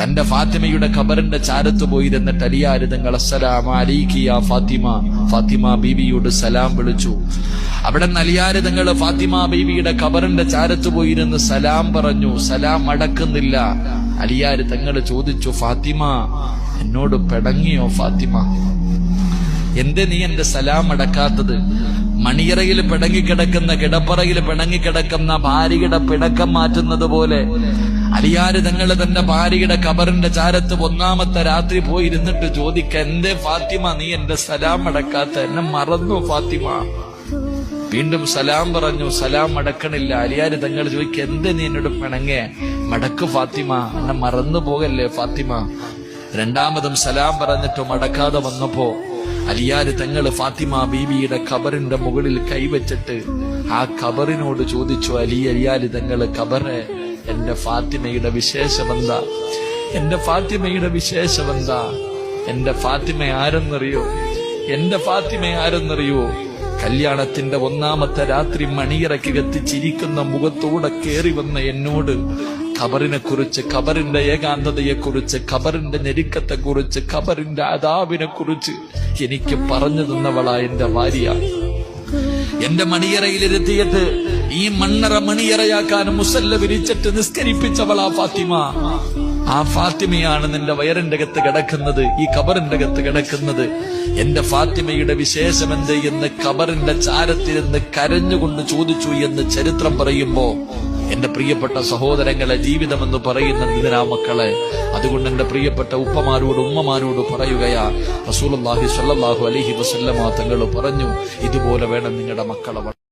തന്റെ ഫാത്തിമയുടെ ഖബറിന്റെ ചാരത്ത് പോയിരുന്നിട്ട് അലിയാർ തങ്ങൾ അസ്സലാമു അലൈകി യാ ഫാത്തിമ, ഫാത്തിമ ബീവിയോട് സലാം വിളിച്ചു. അവിടെ അലിയാർ തങ്ങൾ ഫാത്തിമ ബീവിയുടെ ഖബറിന്റെ ചാരത്ത് പോയിരുന്ന് സലാം പറഞ്ഞു. സലാം അടക്കുന്നില്ല. അലിയാർ തങ്ങൾ ചോദിച്ചു, ഫാത്തിമ എന്നോട് പിണങ്ങിയോ ഫാത്തിമ? എന്തേ നീ എന്റെ സലാം അടക്കാത്തത്? മണിയറയിൽ പിണങ്ങിക്കിടക്കുന്ന, കിടപ്പറയിൽ പിണങ്ങിക്കിടക്കുന്ന ഭാര്യയുടെ പിണക്കം മാറ്റുന്നത് പോലെ അലിയാർ തങ്ങൾ തന്റെ ഭാര്യയുടെ ഖബറിന്റെ ചാരത്ത് ഒന്നാമത്തെ രാത്രി പോയിരുന്നിട്ട് ചോദിക്ക, എന്തേ ഫാത്തിമ നീ എന്റെ സലാം അടക്കാത്ത? എന്നെ മറന്നു ഫാത്തിമ? വീണ്ടും സലാം പറഞ്ഞു. സലാം അടക്കണില്ല. അലിയാർ തങ്ങൾ ചോദിക്ക, എന്തേ നീ എന്നോട് പിണങ്ങേ? മടക്ക് ഫാത്തിമ, എന്നെ മറന്നു പോകല്ലേ ഫാത്തിമ? രണ്ടാമതും സലാം പറഞ്ഞിട്ടും അടക്കാതെ വന്നപ്പോ അലിയാർ തങ്ങൾ ഫാത്തിമ ബീവിയുടെ ഖബറിന്റെ മുകളിൽ കൈവച്ചിട്ട് ആ ഖബറിനോട് ചോദിച്ചു, അലിയാർ തങ്ങൾ ഖബറെ, എന്റെ ഫാത്തിമയുടെ വിശേഷമെന്താ? എന്റെ ഫാത്തിമയുടെ വിശേഷമെന്താ? എന്റെ ഫാത്തിമ ആരെന്നറിയോ? എന്റെ ഫാത്തിമ ആരെന്നറിയോ? കല്യാണത്തിന്റെ ഒന്നാമത്തെ രാത്രി മണിയറയ്ക്ക് കത്തിച്ചിരിക്കുന്ന മുഖത്തോടെ കേറി വന്ന എന്നോട് ഖബറിനെ കുറിച്ച്, ഖബറിന്റെ ഏകാന്തതയെ കുറിച്ച്, ഖബറിന്റെ ഞെരുക്കത്തെ കുറിച്ച്, ഖബറിന്റെ അദാബിനെ കുറിച്ച് എനിക്ക് പറഞ്ഞു തന്നവളാ എന്റെ ഭാര്യ. എന്റെ മണിയറയിലിരുത്തിയിട്ട് ഈ മണ്ണറ മണിയറയാക്കാൻ മുസല്ല വിരിച്ചിട്ട് നിസ്കരിപ്പിച്ചവളാ ഫാത്തിമ. ആ ഫാത്തിമയാണ് നിന്റെ വയറിന്റെ അകത്ത് കിടക്കുന്നത്, ഈ ഖബറിന്റെ അകത്ത് കിടക്കുന്നത്. എന്റെ ഫാത്തിമയുടെ വിശേഷമെന്ത് എന്ന് ഖബറിന്റെ ചാരത്തിരുന്ന് കരഞ്ഞുകൊണ്ട് ചോദിച്ചു എന്ന് ചരിത്രം പറയുമ്പോ എന്റെ പ്രിയപ്പെട്ട സഹോദരങ്ങളെ, ജീവിതമെന്ന് പറയുന്നത് ഇതിനാ മക്കളെ. അതുകൊണ്ട് എന്റെ പ്രിയപ്പെട്ട ഉപ്പമാരോട് ഉമ്മമാരോട് പറയുകയാ, റസൂലുള്ളാഹി സ്വല്ലല്ലാഹു അലൈഹി വസല്ലമ തങ്ങൾ പറഞ്ഞു, ഇതുപോലെ വേണം നിങ്ങളുടെ മക്കളെ